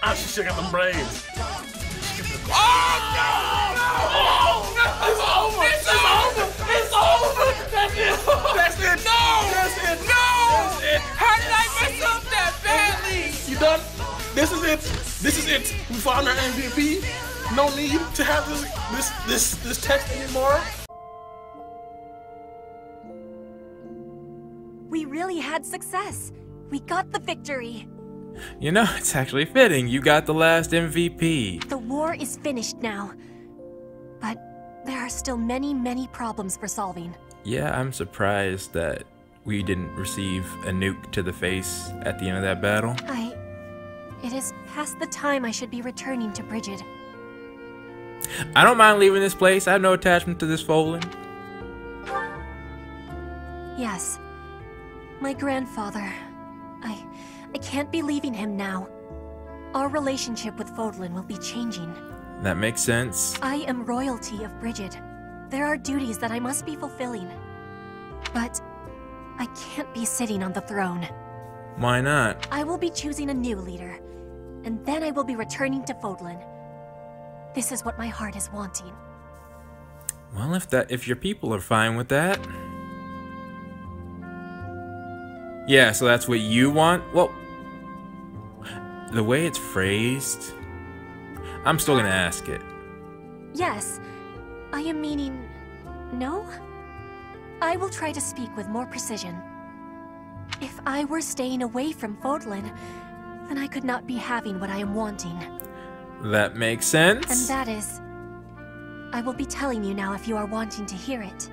Ah, she shook out them braids. Oh no! No! It's over! It's over! That's it! That's it. No! That's it. No! That's it. How did I mess up that badly? You done? This is it. This is it. We found our MVP. No need to have this text anymore. We really had success. We got the victory. You know, it's actually fitting. You got the last MVP. The war is finished now. But there are still many, many problems for solving. Yeah, I'm surprised that we didn't receive a nuke to the face at the end of that battle. It is past the time I should be returning to Bridget. I don't mind leaving this place. I have no attachment to this Folan. Yes. My grandfather. I can't be leaving him now. Our relationship with Fodlan will be changing. That makes sense. I am royalty of Bridget. There are duties that I must be fulfilling. But I can't be sitting on the throne. Why not? I will be choosing a new leader, and then I will be returning to Fodlan. This is what my heart is wanting. Well, if your people are fine with that. Yeah, so that's what you want? Well, the way it's phrased, I'm still gonna ask it. Yes, I am meaning... no? I will try to speak with more precision. If I were staying away from Fodlan, then I could not be having what I am wanting. That makes sense. And that is... I will be telling you now if you are wanting to hear it.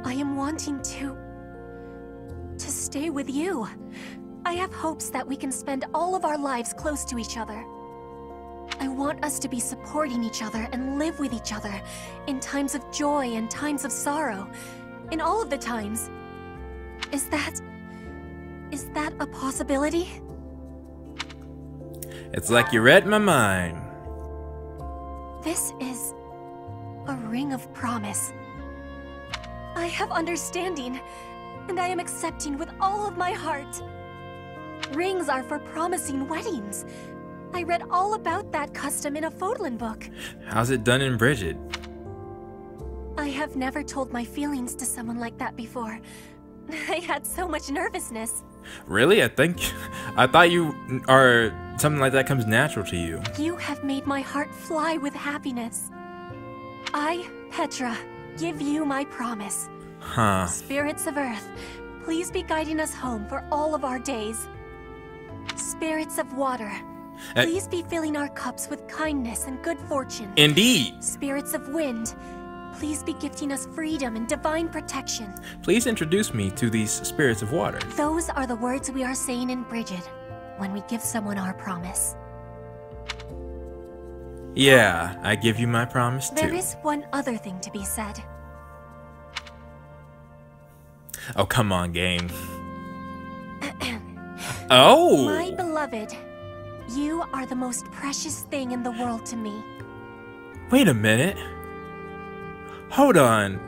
I am wanting to stay with you. I have hopes that we can spend all of our lives close to each other. I want us to be supporting each other and live with each other in times of joy and times of sorrow, in all of the times. Is that a possibility? It's like you read my mind. This is a ring of promise. I have understanding, and I am accepting with all of my heart. Rings are for promising weddings. I read all about that custom in a Fodlan book. How's it done in Bridget? I have never told my feelings to someone like that before. I had so much nervousness. Really? I thought something like that comes natural to you. You have made my heart fly with happiness. I, Petra, give you my promise. Huh. Spirits of Earth, please be guiding us home for all of our days. Spirits of Water, please be filling our cups with kindness and good fortune. Indeed. Spirits of Wind, please be gifting us freedom and divine protection. Please introduce me to these spirits of water. Those are the words we are saying in Bridget when we give someone our promise. Yeah, I give you my promise too. There is one other thing to be said. Oh, come on, game. Oh! My beloved, you are the most precious thing in the world to me. Wait a minute. Hold on.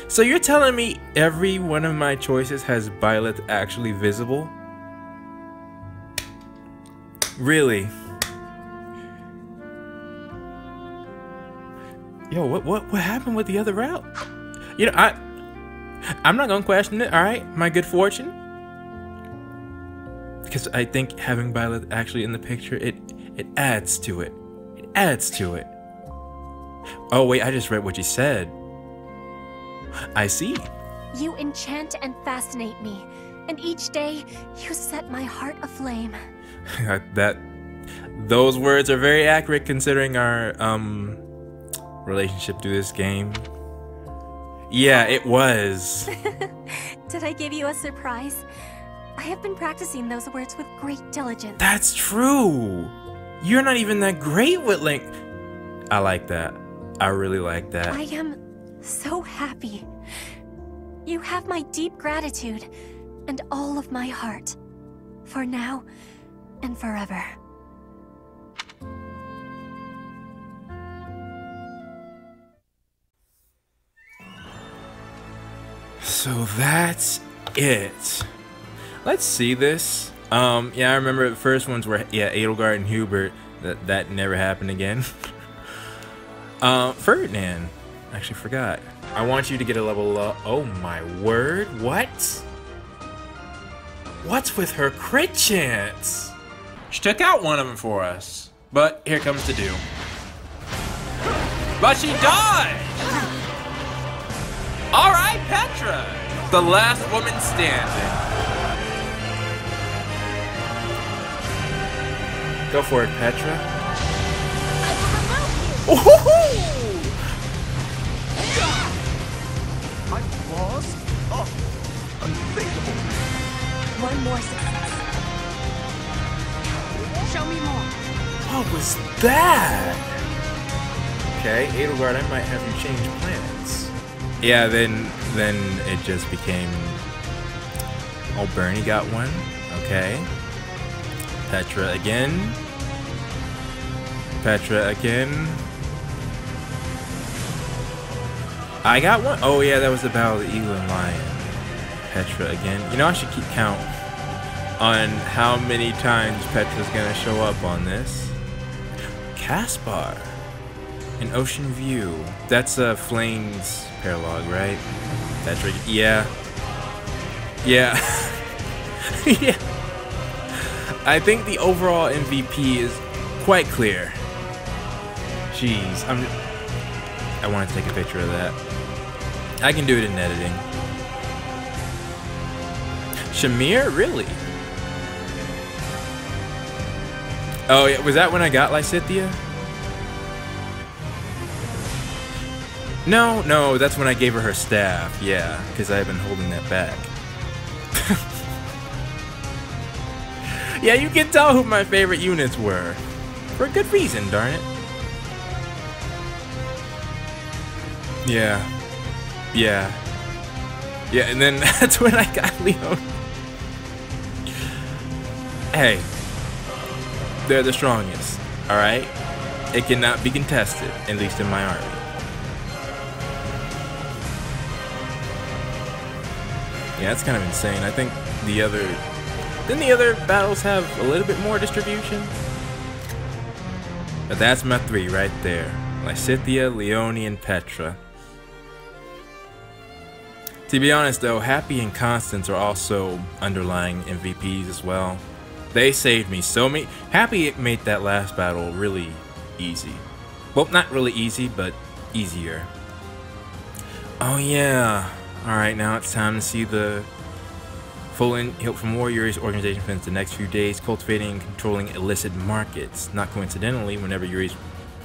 So you're telling me every one of my choices has Violet actually visible? Really? Yo, what happened with the other route? You know, I'm not gonna question it, alright? My good fortune. Because I think having Violet actually in the picture, it adds to it. It adds to it. Oh wait, I just read what you said. I see. You enchant and fascinate me, and each day you set my heart aflame. Those words are very accurate considering our relationship to this game. Yeah, it was. Did I give you a surprise? I have been practicing those words with great diligence. That's true. You're not even that great with Link. I like that. I really like that. I am so happy. You have my deep gratitude and all of my heart, for now and forever. So that's it. Let's see this. Yeah, I remember the first ones were, yeah, Edelgard and Hubert. That never happened again. Ferdinand. Actually forgot. I want you to get a level up. Oh my word. What? What's with her crit chance? She took out one of them for us. But here comes the do. But she died! Alright, Petra! The last woman standing. Go for it, Petra. Ooh-hoo-hoo! I'm lost? Oh, unthinkable. One more success. Show me more. What was that? Okay, Edelgard, I might have you change plans. Yeah, then it just became... Oh, Bernie got one. Okay. Petra again. Petra again. I got one. Oh yeah, that was the Battle of the Eagle and Lion. Petra again. You know, I should keep count on how many times Petra's gonna show up on this. Caspar. An Ocean View. That's Flame's paralog, right? Petra. Yeah. Yeah. Yeah. I think the overall MVP is quite clear. Jeez, I want to take a picture of that. I can do it in editing. Shamir, really? Oh yeah, was that when I got Lysithea? No, that's when I gave her staff. Yeah, because I've been holding that back. Yeah, you can tell who my favorite units were. For a good reason, darn it. Yeah, and then that's when I got Leon. Hey, they're the strongest, alright? It cannot be contested, at least in my army. Yeah, that's kind of insane. I think didn't the other battles have a little bit more distribution? But that's my three right there. Lysithea, Leone, and Petra. To be honest though, Happy and Constance are also underlying MVPs as well. They saved me so many. Happy made that last battle really easy. Well, not really easy, but easier. Oh yeah. Alright, now it's time to see the full help from Warriors organization spends the next few days cultivating and controlling illicit markets. Not coincidentally, whenever Yuri's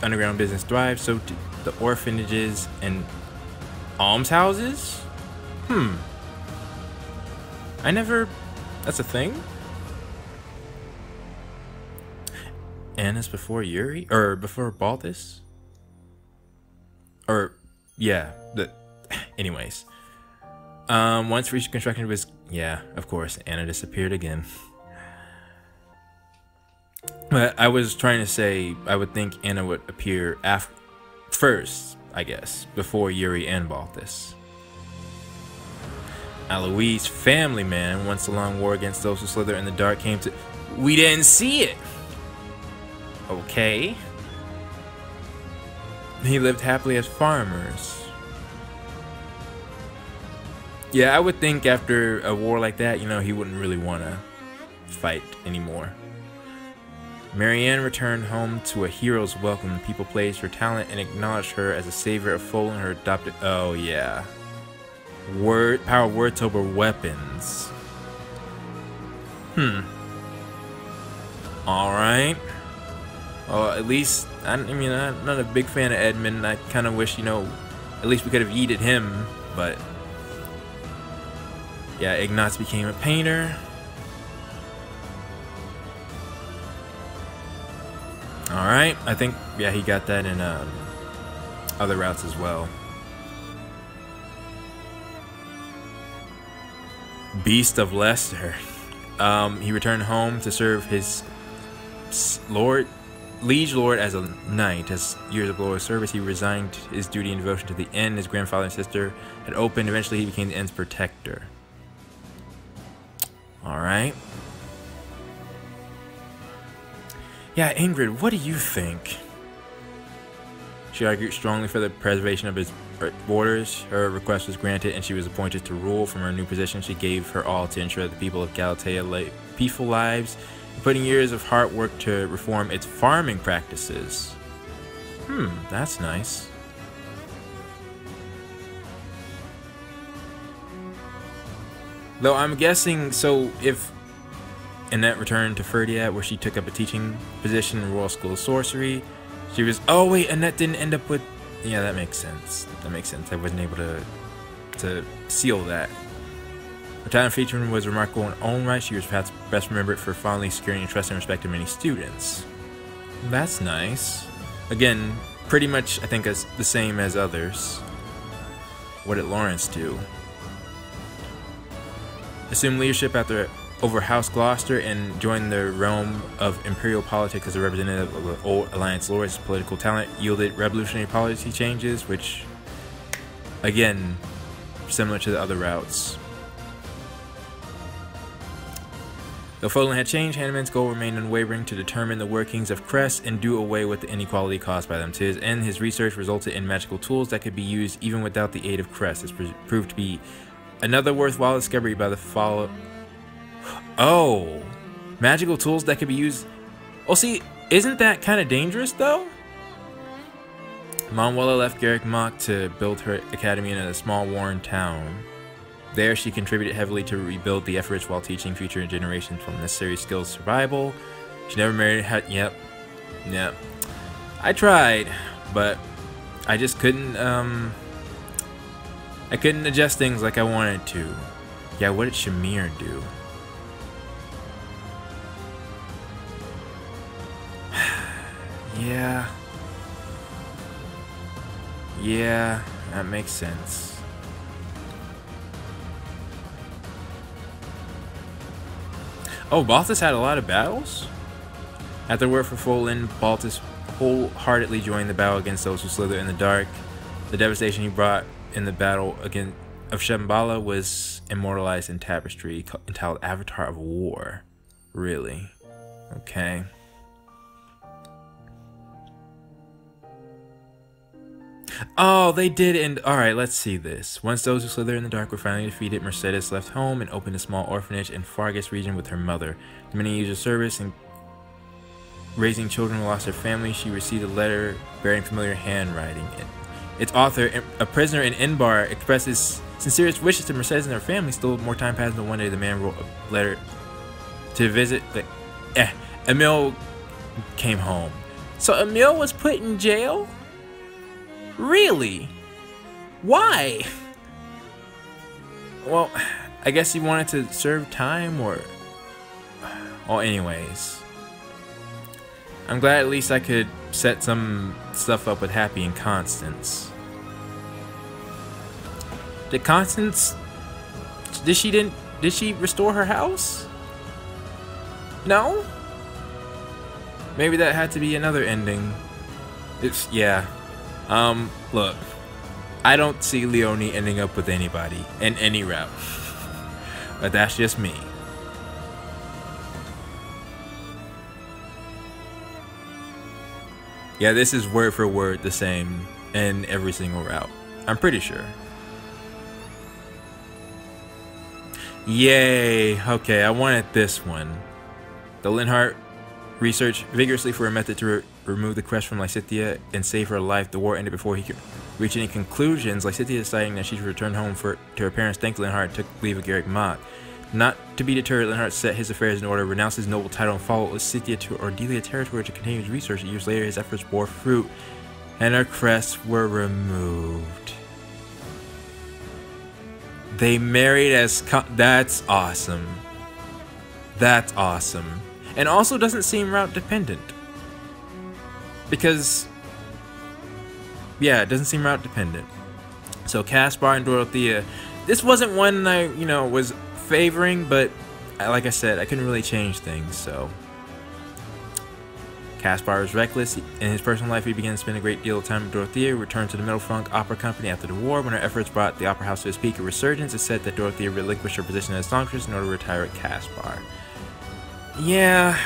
underground business thrives, so do the orphanages and almshouses? That's a thing? Anna's before Yuri? Or before Balthus? Or, yeah, anyways. Once reached construction was, yeah, of course, Anna disappeared again. But I was trying to say, I would think Anna would appear first, I guess, before Yuri and Balthus. Alois, family man, once the long war against those who slither in the dark came to... We didn't see it! Okay. He lived happily as farmers. Yeah, I would think after a war like that, you know, he wouldn't really want to fight anymore. Marianne returned home to a hero's welcome. People praised her talent and acknowledged her as a savior of Foal and her adopted... Oh, yeah. Power words over weapons. Alright. Well, at least... I mean, I'm not a big fan of Edmund. I kind of wish, you know, at least we could have yeeted him, but... Yeah, Ignatz became a painter. Alright, I think, yeah, he got that in other routes as well. Beast of Leicester. He returned home to serve his liege lord as a knight. As years of glorious service, he resigned his duty and devotion to the end his grandfather and sister had opened. Eventually, he became the end's protector. Alright. Yeah, Ingrid, what do you think? She argued strongly for the preservation of his borders. Her request was granted, and she was appointed to rule. From her new position, she gave her all to ensure that the people of Galatea led peaceful lives, putting years of hard work to reform its farming practices. That's nice. Though I'm guessing, so if Annette returned to Ferdiad, where she took up a teaching position in the Royal School of Sorcery, she was, oh wait, Annette didn't end up with, yeah, that makes sense. That makes sense. I wasn't able to seal that. Her talent feature was remarkable in her own right. She was perhaps best remembered for fondly securing the trust and respect of many students. That's nice. Again, pretty much, I think, as the same as others. What did Lawrence do? Assumed leadership over House Gloucester and joined the realm of imperial politics as a representative of the Old Alliance Lords. Political talent yielded revolutionary policy changes, which, again, similar to the other routes. Though Fodlan had changed, Hanneman's goal remained unwavering: to determine the workings of Crest and do away with the inequality caused by them. To his end, his research resulted in magical tools that could be used even without the aid of Crest. This proved to be another worthwhile discovery by the follow. Oh, magical tools that could be used. Oh, see, isn't that kind of dangerous though? Manuela left Garrick Mach to build her academy in a small Warren town. There, she contributed heavily to rebuild the efforts while teaching future generations from necessary skills survival. She never married. Yep. I tried, but I just couldn't. I couldn't adjust things like I wanted to. Yeah, what did Shamir do? Yeah, that makes sense. Oh, Balthus had a lot of battles? After work for Fodlan, Balthus wholeheartedly joined the battle against those who slither in the dark. The devastation he brought in the battle against of Shambhala was immortalized in tapestry entitled Avatar of War. Really? Okay. Oh, they did end. Alright, let's see this. Once those who slither in the dark were finally defeated, Mercedes left home and opened a small orphanage in Fargus region with her mother. After many years of service and raising children who lost their family, she received a letter bearing familiar handwriting. Its author, a prisoner in Inbar, expresses sincerest wishes to Mercedes and her family. Still more time passed, but one day the man wrote a letter to visit. Emil came home. So Emil was put in jail? Really? Why? Well, I guess he wanted to serve time, or... Well, anyways. I'm glad at least I could set some stuff up with Happy and Constance. Did Constance... Did she restore her house? No? Maybe that had to be another ending. Yeah. Look, I don't see Leonie ending up with anybody in any route, but that's just me. Yeah, this is word for word the same in every single route. I'm pretty sure. Yay! Okay, I wanted this one. The Linhart researched vigorously for a method to remove the crest from Lysithea and save her life. The war ended before he could reach any conclusions. Lysithea, deciding that she should return home to her parents, thanked Linhart, took leave of Garrick Mach. Not to be deterred, Linhart set his affairs in order, renounced his noble title, and followed Lysithea to Ordelia territory to continue his research. Years later, his efforts bore fruit, and her crests were removed. They married as... That's awesome. That's awesome. And also doesn't seem route dependent. Because, yeah, it doesn't seem route dependent. So Caspar and Dorothea, this wasn't one I, was favoring, but like I said, I couldn't really change things, so. Caspar was reckless. In his personal life, he began to spend a great deal of time with Dorothea, returned to the Middle Frank Opera Company after the war. When her efforts brought the opera house to its peak of resurgence, it's said that Dorothea relinquished her position as songstress in order to retire at Caspar. Yeah.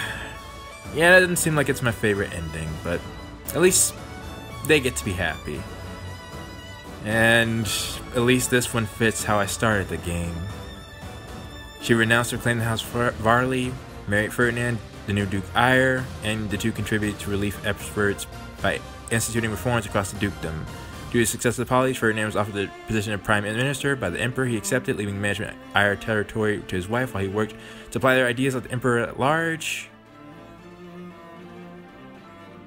Yeah, it doesn't seem like it's my favorite ending, but at least they get to be happy. And at least this one fits how I started the game. She renounced her claim to House Varley, married Ferdinand, the new Duke Eyre, and the two contributed to relief efforts by instituting reforms across the dukedom. Due to the success of the policies, Ferdinand was offered the position of Prime Minister by the Emperor. He accepted, leaving management of Eyre territory to his wife while he worked to apply their ideas of the Emperor at large.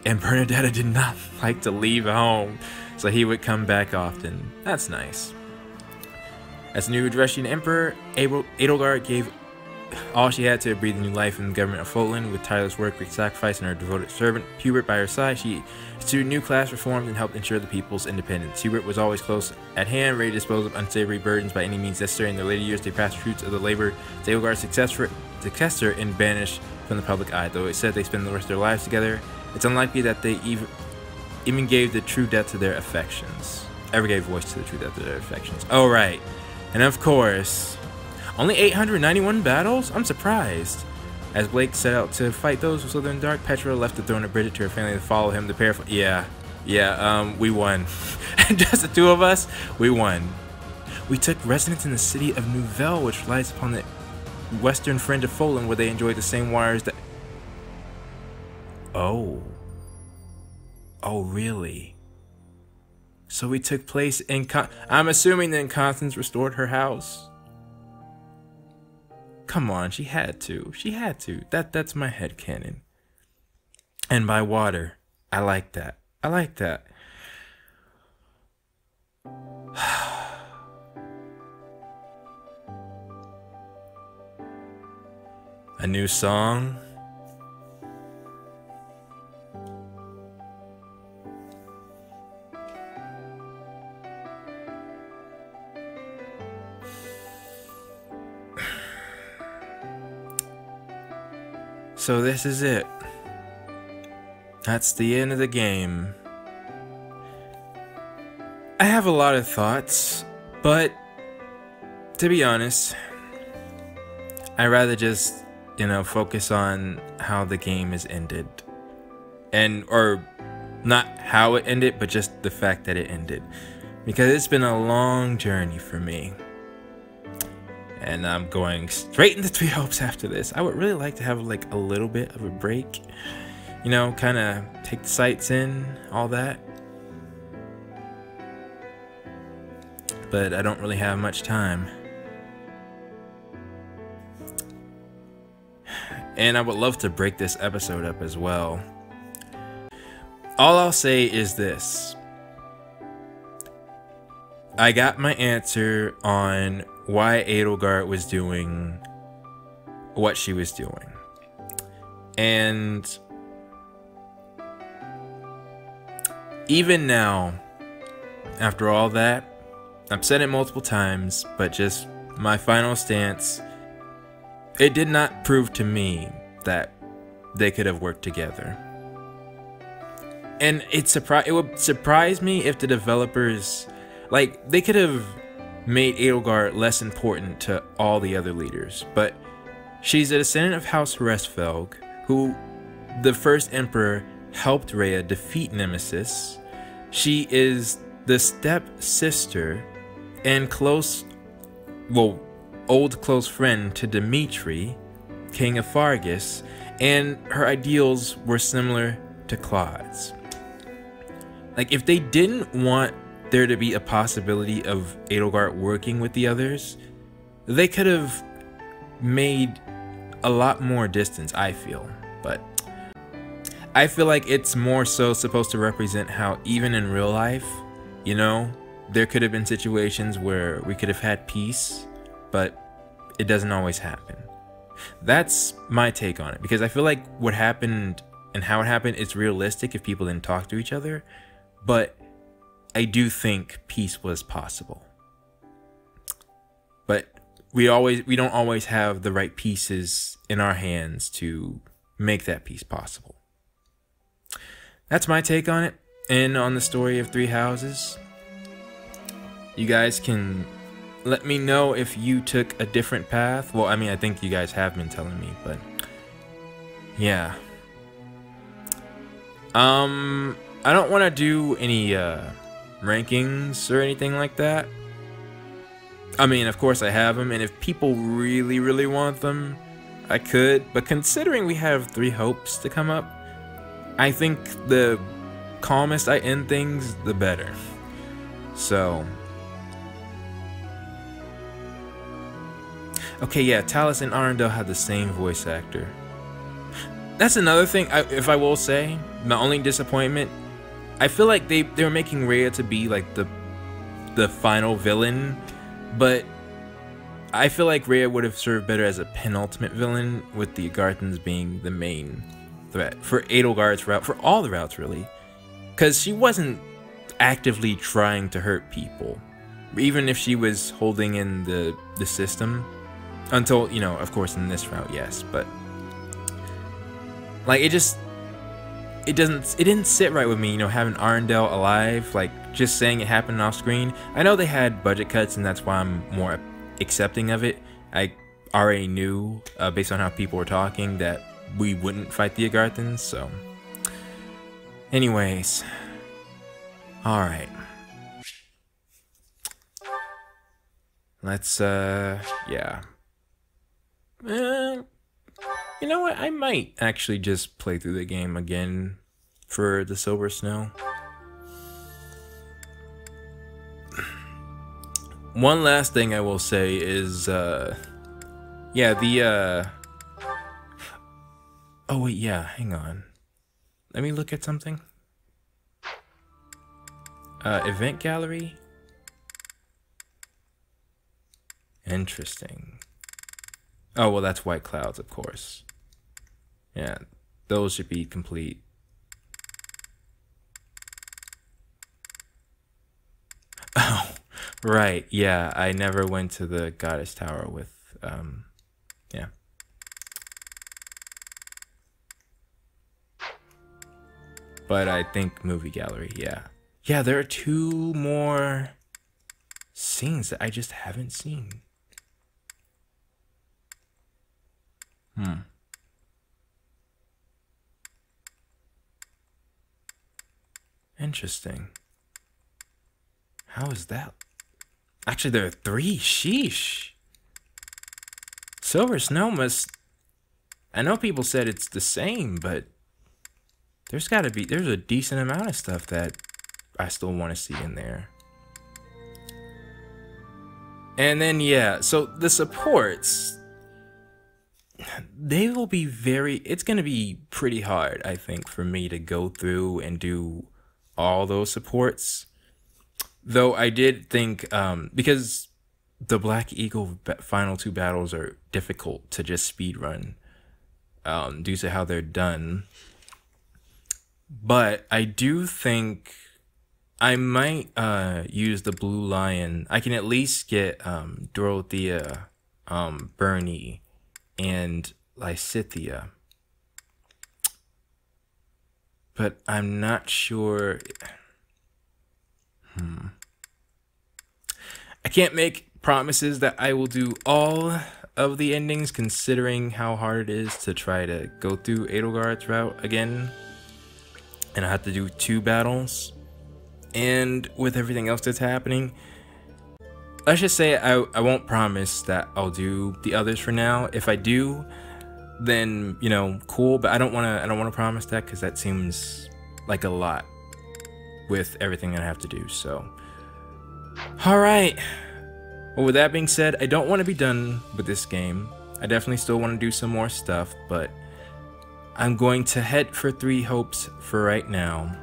And Bernadetta did not like to leave home, so he would come back often. That's nice. As the new Dresden Emperor, Edelgard gave all she had to breathe new life in the government of Fotland. With tireless work, great sacrifice, and her devoted servant Hubert by her side, she instituted new class reforms and helped ensure the people's independence. Hubert was always close at hand, ready to dispose of unsavory burdens by any means necessary. In their later years, they passed fruits of the labor of Edelgard's successor and banished from the public eye. Though it's said they spend the rest of their lives together, it's unlikely that they even gave the true depth to their affections. Ever gave voice to the true depth of their affections. Oh, right. And of course, only 891 battles? I'm surprised. As Blake set out to fight those who slither in the dark, Petra left the throne of Bridget to her family to follow him. The pair of... we won. Just the two of us, we won. We took residence in the city of Nouvelle, which lies upon the western fringe of Fotland, where they enjoy the same waters that... Oh, really? So we took place in I'm assuming then Constance restored her house. Come on, she had to. She had to. That's my headcanon. And by water. I like that. I like that. A new song. So this is it. That's the end of the game. I have a lot of thoughts, but to be honest, I'd rather just, focus on how the game is ended. Or not how it ended, but just the fact that it ended. Because it's been a long journey for me. And I'm going straight into Three Hopes after this. I would really like to have like a little bit of a break. Kind of take the sights in, all that. But I don't really have much time. And I would love to break this episode up as well. All I'll say is this. I got my answer on why Edelgard was doing what she was doing. And even now, after all that, I've said it multiple times, but just my final stance, it did not prove to me that they could have worked together. And it would surprise me if the developers, they could have made Edelgard less important to all the other leaders, but she's a descendant of House Hresfelg, who the first emperor helped Rhea defeat Nemesis. She is the step-sister and old close friend to Dimitri, king of Fargus, and her ideals were similar to Claude's. If they didn't want there to be a possibility of Edelgard working with the others, they could have made a lot more distance, I feel. But I feel like it's more so supposed to represent how even in real life, there could have been situations where we could have had peace, but it doesn't always happen. That's my take on it, because I feel like what happened and how it happened is realistic if people didn't talk to each other, but I do think peace was possible. But we don't always have the right pieces in our hands to make that peace possible. That's my take on it and on the story of Three Houses. You guys can let me know if you took a different path. Well, I think you guys have been telling me, but yeah. I don't want to do any rankings or anything like that. I mean, of course I have them, and if people really, really want them, I could. But considering we have 3 hopes to come up, I think the calmest I end things, the better. So, okay, yeah, Talus and Arendelle had the same voice actor. That's another thing, if I will say, my only disappointment, I feel like they were making Rhea to be like the final villain, but I feel like Rhea would have served better as a penultimate villain, with the Agarthans being the main threat for Edelgard's route, for all the routes really, because she wasn't actively trying to hurt people, even if she was holding in the system, until, you know, of course in this route, yes, but like it didn't sit right with me, you know, having Arendelle alive, like just saying it happened off screen. I know they had budget cuts, and that's why I'm more accepting of it. I already knew, based on how people were talking, that we wouldn't fight the Agarthans, so anyways, alright, let's yeah, you know what, I might actually just play through the game again for the Silver Snow. One last thing I will say is, yeah, the, oh wait, yeah, hang on. Let me look at something. Event gallery? Interesting. Oh, well, that's White Clouds, of course. Yeah, those should be complete. Oh, right, yeah, I never went to the Goddess Tower with, yeah. But I think movie gallery, yeah. Yeah, there are 2 more scenes that I just haven't seen. Interesting. How is that? Actually, there are 3. Sheesh. Silver Snow must... I know people said it's the same, but there's gotta be... There's a decent amount of stuff that I still want to see in there. And then, yeah, so the supports... They will be very... It's gonna be pretty hard, I think, for me to go through and do all those supports. Though I did think, because the Black Eagle final 2 battles are difficult to just speedrun, due to how they're done. But I do think I might use the Blue Lion. I can at least get Dorothea, Bernie, and Lysithea. But I'm not sure... I can't make promises that I will do all of the endings, considering how hard it is to try to go through Edelgard's route again. And I have to do 2 battles. And with everything else that's happening, let's just say I won't promise that I'll do the others for now. If I do, then, you know, cool, but I don't want to promise that, because that seems like a lot with everything I have to do. So alright, well, with that being said, I don't want to be done with this game. I definitely still want to do some more stuff, but I'm going to head for 3 hopes for right now,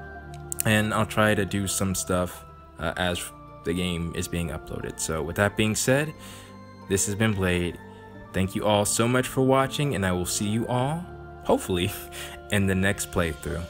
and I'll try to do some stuff as the game is being uploaded. So with that being said, this has been Blade. Thank you all so much for watching, and I will see you all, hopefully, in the next playthrough.